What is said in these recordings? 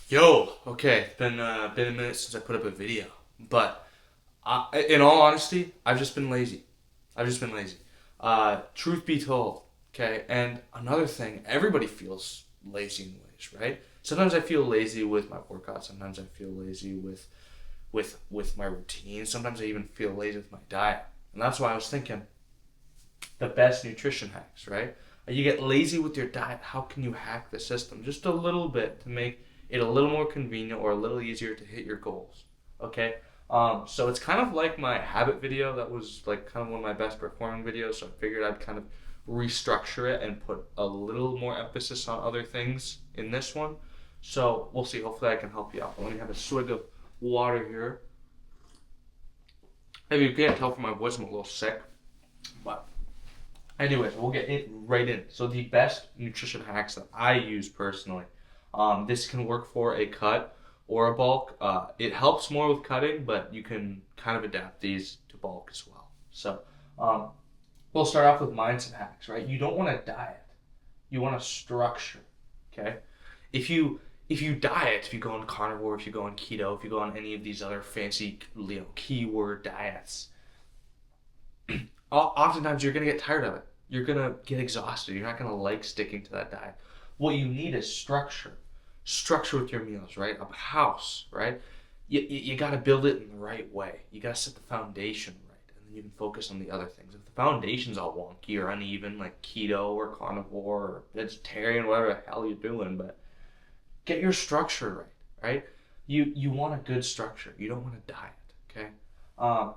Yo, okay, been a minute since I put up a video, but in all honesty, I've just been lazy. I've just been lazy. Truth be told, okay, and another thing, everybody feels lazy in ways, right? Sometimes I feel lazy with my workout. Sometimes I feel lazy with my routine. Sometimes I even feel lazy with my diet, and that's why I was thinking the best nutrition hacks, right? You get lazy with your diet. How can you hack the system just a little bit to make it a little more convenient or a little easier to hit your goals? Okay. So it's kind of like my habit video that was like kind of one of my best performing videos. So I figured I'd kind of restructure it and put a little more emphasis on other things in this one. So we'll see. Hopefully I can help you out. Let me have a swig of water here. Maybe you can't tell from my voice, I'm a little sick, but anyways, we'll get it right in. So the best nutrition hacks that I use personally. This can work for a cut or a bulk. It helps more with cutting, but you can kind of adapt these to bulk as well. So um, we'll start off with mindset hacks, right? You don't want to diet. You want to structure. Okay. If you if you diet, if you go on carnivore, if you go on keto, if you go on any of these other fancy keyword diets, oftentimes you're gonna get tired of it. You're gonna get exhausted. You're not gonna like sticking to that diet. What you need is structure. Structure with your meals, right? A house, right? You got to build it in the right way. You got to set the foundation right, and then you can focus on the other things. If the foundation's all wonky or uneven, like keto or carnivore or vegetarian, whatever the hell you're doing, but get your structure right, right? You want a good structure. You don't want a diet, okay? Um,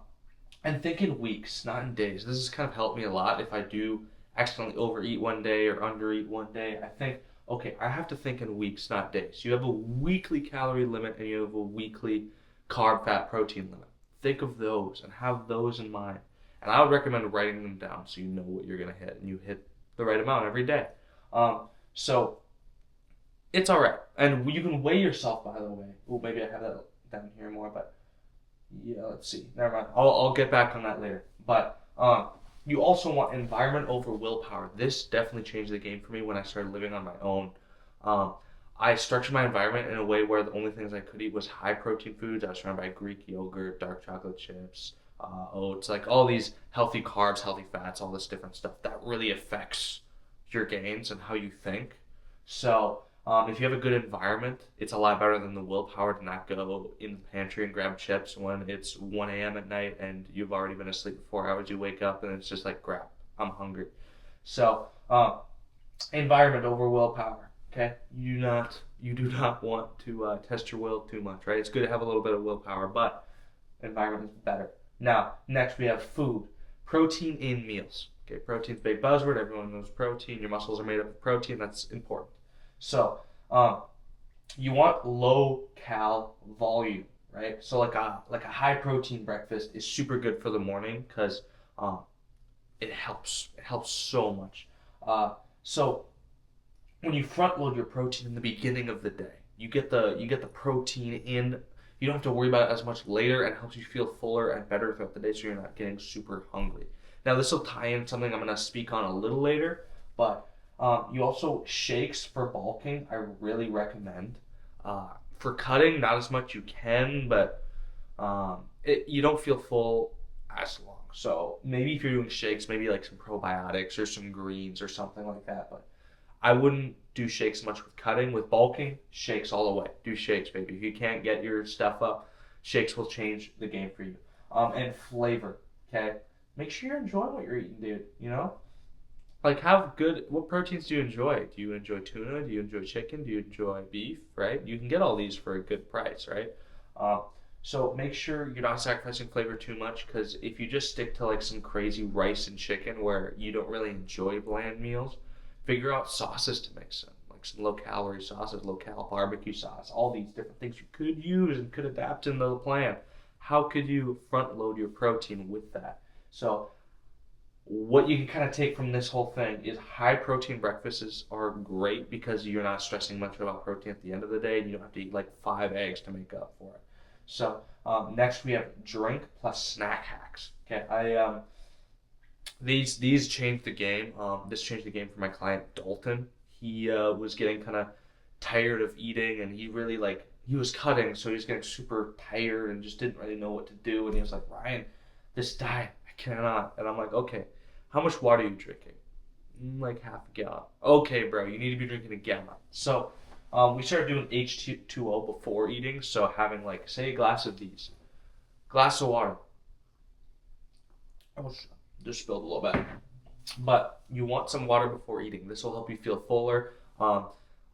and think in weeks, not in days. This has kind of helped me a lot if I do accidentally overeat one day or undereat one day. I think, okay, I have to think in weeks, not days. You have a weekly calorie limit and you have a weekly carb, fat, protein limit. Think of those and have those in mind. And I would recommend writing them down so you know what you're going to hit and you hit the right amount every day. So it's all right. And you can weigh yourself, by the way. Oh, maybe I have that down here more, but yeah, let's see. Never mind. I'll get back on that later. But you also want environment over willpower. This definitely changed the game for me when I started living on my own. Um, I structured my environment in a way where the only things I could eat was high protein foods. I was surrounded by Greek yogurt, dark chocolate chips, oats, like all these healthy carbs, healthy fats, all this different stuff that really affects your gains and how you think. So if you have a good environment, it's a lot better than the willpower to not go in the pantry and grab chips when it's 1 a.m. at night and you've already been asleep for 4 hours. You wake up and it's just like, crap, I'm hungry. So, environment over willpower. Okay, you do not want to test your will too much, right? It's good to have a little bit of willpower, but environment is better. Now, next we have food, protein in meals. Okay, protein's a big buzzword. Everyone knows protein. Your muscles are made up of protein. That's important. So, um, you want low cal volume, right? So like a high protein breakfast is super good for the morning because um, it helps. It helps so much. So when you front load your protein in the beginning of the day, you get the protein in. You don't have to worry about it as much later, and it helps you feel fuller and better throughout the day, so you're not getting super hungry. Now this will tie in something I'm going to speak on a little later, but you also shakes for bulking. I really recommend. For cutting, not as much you can, but you don't feel full as long. So maybe if you're doing shakes, maybe like some probiotics or some greens or something like that. But I wouldn't do shakes much with cutting. With bulking, shakes all the way. Do shakes, baby. If you can't get your stuff up, shakes will change the game for you. And flavor, okay? Make sure you're enjoying what you're eating, dude. You know, like have good. What proteins do you enjoy? Do you enjoy tuna? Do you enjoy chicken? Do you enjoy beef? Right? You can get all these for a good price, right? Uh, so make sure you're not sacrificing flavor too much because if you just stick to like some crazy rice and chicken where you don't really enjoy bland meals, figure out sauces to mix in, like some low calorie sauces, low cal barbecue sauce, all these different things you could use and could adapt into the plan. How could you front load your protein with that? So what you can kind of take from this whole thing is high protein breakfasts are great because you're not stressing much about protein at the end of the day and you don't have to eat like 5 eggs to make up for it. So next we have drink plus snack hacks. Okay, these changed the game. This changed the game for my client Dalton. He was getting kind of tired of eating, and he was cutting, so he was getting super tired and just didn't really know what to do. And he was like, Ryan, this diet, I cannot. And I'm like, okay, how much water are you drinking? Like half a gallon. Okay, bro, you need to be drinking a gallon. So we started doing H2O before eating. So having like, say, a glass of these, glass of water. Oh, just spilled a little bit. But you want some water before eating. This will help you feel fuller.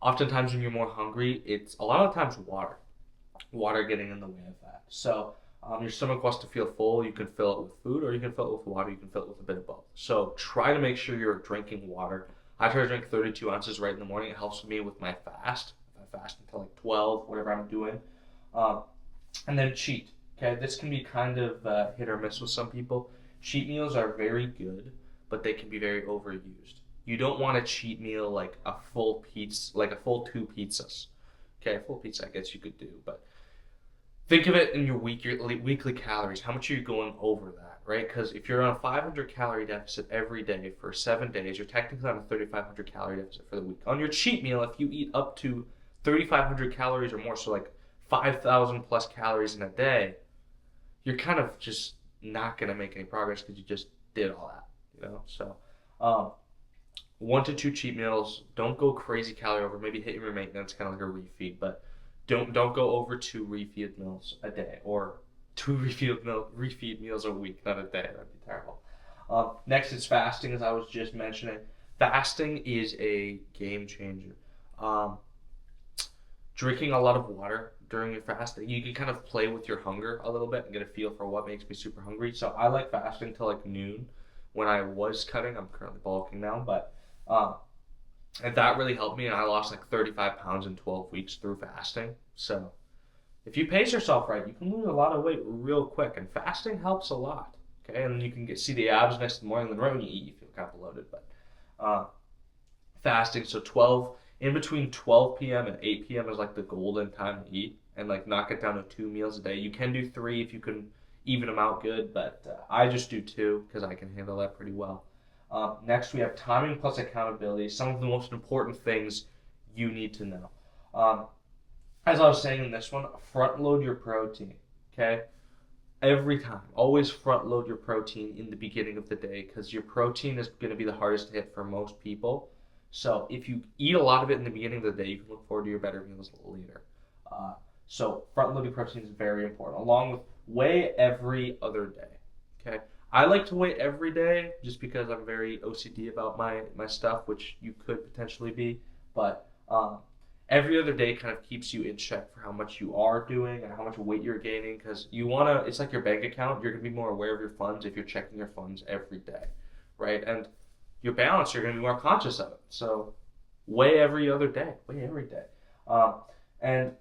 Oftentimes when you're more hungry, it's a lot of times water getting in the way of that. So your stomach wants to feel full. You can fill it with food, or you can fill it with water. You can fill it with a bit of both. So try to make sure you're drinking water. I try to drink 32 ounces right in the morning. It helps me with my fast. If I fast until like 12, whatever I'm doing. And then cheat. Okay, this can be kind of hit or miss with some people. Cheat meals are very good, but they can be very overused. You don't want a cheat meal like a full pizza, like a full 2 pizzas. Okay, a full pizza I guess you could do, but think of it in your weekly calories. How much are you going over that, right? Because if you're on a 500 calorie deficit every day for 7 days, you're technically on a 3,500 calorie deficit for the week. On your cheat meal, if you eat up to 3,500 calories or more, so like 5,000 plus calories in a day, you're kind of just not gonna make any progress because you just did all that, you know. So, 1 to 2 cheat meals. Don't go crazy calorie over. Maybe hit your maintenance, kind of like a refeed, but don't go over 2 refeed meals a day, or 2 refeed meals a week, not a day. That'd be terrible. Next is fasting, as I was just mentioning. Fasting is a game changer. Drinking a lot of water during your fasting, you can kind of play with your hunger a little bit and get a feel for what makes me super hungry. So I like fasting till like noon when I was cutting. I'm currently bulking now, but and that really helped me, and I lost like 35 pounds in 12 weeks through fasting. So if you pace yourself right, you can lose a lot of weight real quick, and fasting helps a lot. Okay, and you can see the abs next morning. Then right when you eat, you feel kind of bloated, but fasting. So 12 in between 12 p.m. and 8 p.m. is like the golden time to eat, and like knock it down to 2 meals a day. You can do 3 if you can even them out good, but I just do 2 because I can handle that pretty well. Next, we have timing plus accountability. Some of the most important things you need to know. As I was saying in this one, front load your protein. Okay, every time, always front load your protein in the beginning of the day because your protein is going to be the hardest to hit for most people. So if you eat a lot of it in the beginning of the day, you can look forward to your better meals later. So front loading protein is very important, along with weigh every other day. Okay, I like to weigh every day just because I'm very OCD about my stuff, which you could potentially be. But every other day kind of keeps you in check for how much you are doing and how much weight you're gaining, because you want to, it's like your bank account. You're going to be more aware of your funds if you're checking your funds every day, right? And your balance, you're going to be more conscious of it. So weigh every other day. Weigh every day. And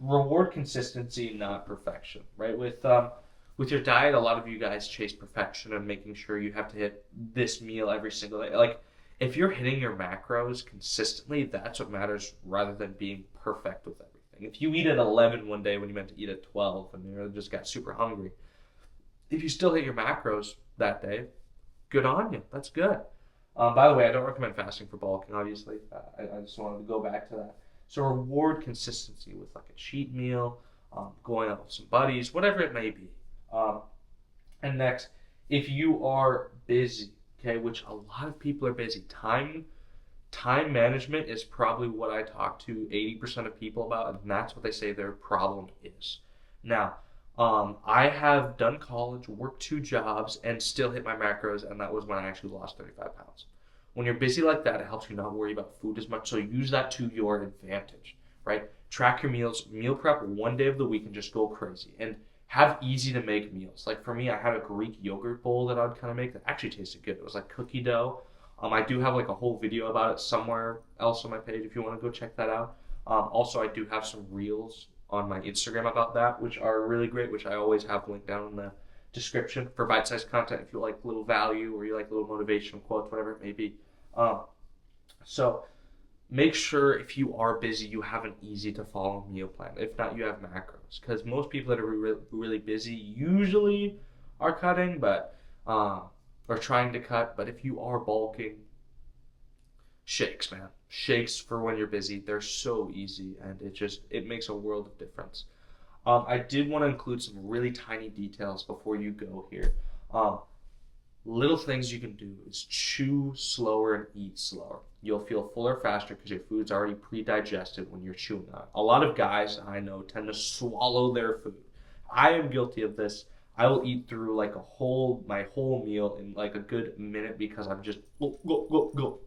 reward consistency, not perfection, right? With your diet, a lot of you guys chase perfection and making sure you have to hit this meal every single day. Like, if you're hitting your macros consistently, that's what matters rather than being perfect with everything. If you eat at 11 one day when you meant to eat at 12 and you just got super hungry, if you still hit your macros that day, good on you. That's good. By the way, I don't recommend fasting for bulking, obviously. I just wanted to go back to that. So reward consistency with like a cheat meal, going out with some buddies, whatever it may be. And next, if you are busy, okay, which a lot of people are busy, time management is probably what I talk to 80% of people about, and that's what they say their problem is. Now, I have done college, worked 2 jobs, and still hit my macros, and that was when I actually lost 35 pounds. When you're busy like that, it helps you not worry about food as much, so use that to your advantage, right? Track your meals, meal prep 1 day of the week, and just go crazy. And have easy to make meals. Like for me, I had a Greek yogurt bowl that I'd kind of make that actually tasted good. It was like cookie dough. I do have like a whole video about it somewhere else on my page if you want to go check that out. Also, I do have some reels on my Instagram about that, which are really great, which I always have linked down in the description for bite-sized content if you like little value or you like little motivational quotes, whatever it may be. So make sure if you are busy, you have an easy to follow meal plan. If not, you have macros, because most people that are really busy usually are cutting, but or trying to cut. But if you are bulking, Shakes, man. Shakes for when you're busy. They're so easy, and it makes a world of difference. I did want to include some really tiny details before you go here. Um, Little things you can do is chew slower and eat slower. You'll feel fuller faster because your food's already pre-digested when you're chewing on it. A lot of guys I know tend to swallow their food. I am guilty of this. I will eat through like my whole meal in like a good minute because I'm just go go go go.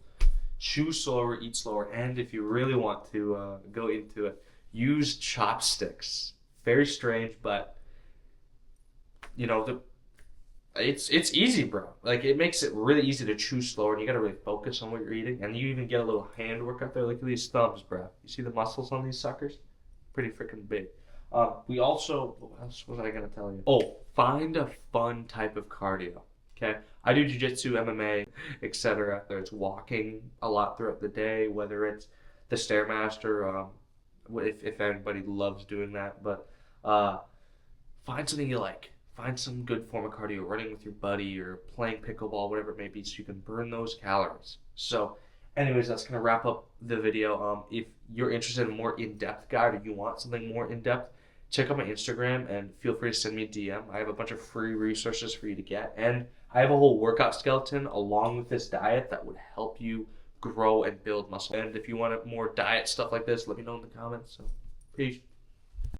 Chew slower, eat slower, and if you really want to go into it, use chopsticks. Very strange, but you know the it's easy, bro. Like it makes it really easy to chew slower, and you gotta really focus on what you're eating. And you even get a little hand work up there. Look at these thumbs, bro. You see the muscles on these suckers? Pretty freaking big. We also, what else was I gonna tell you? Oh, find a fun type of cardio. Okay, I do jujitsu, MMA, etc. Whether it's walking a lot throughout the day, whether it's the stairmaster, if anybody loves doing that, but uh, find something you like. Find some good form of cardio, running with your buddy or playing pickleball, whatever it may be, so you can burn those calories. So, anyways, that's gonna wrap up the video. If you're interested in a more in-depth guide or you want something more in-depth, check out my Instagram and feel free to send me a DM. I have a bunch of free resources for you to get, and I have a whole workout skeleton along with this diet that would help you grow and build muscle. And if you want more diet stuff like this, let me know in the comments. So, peace.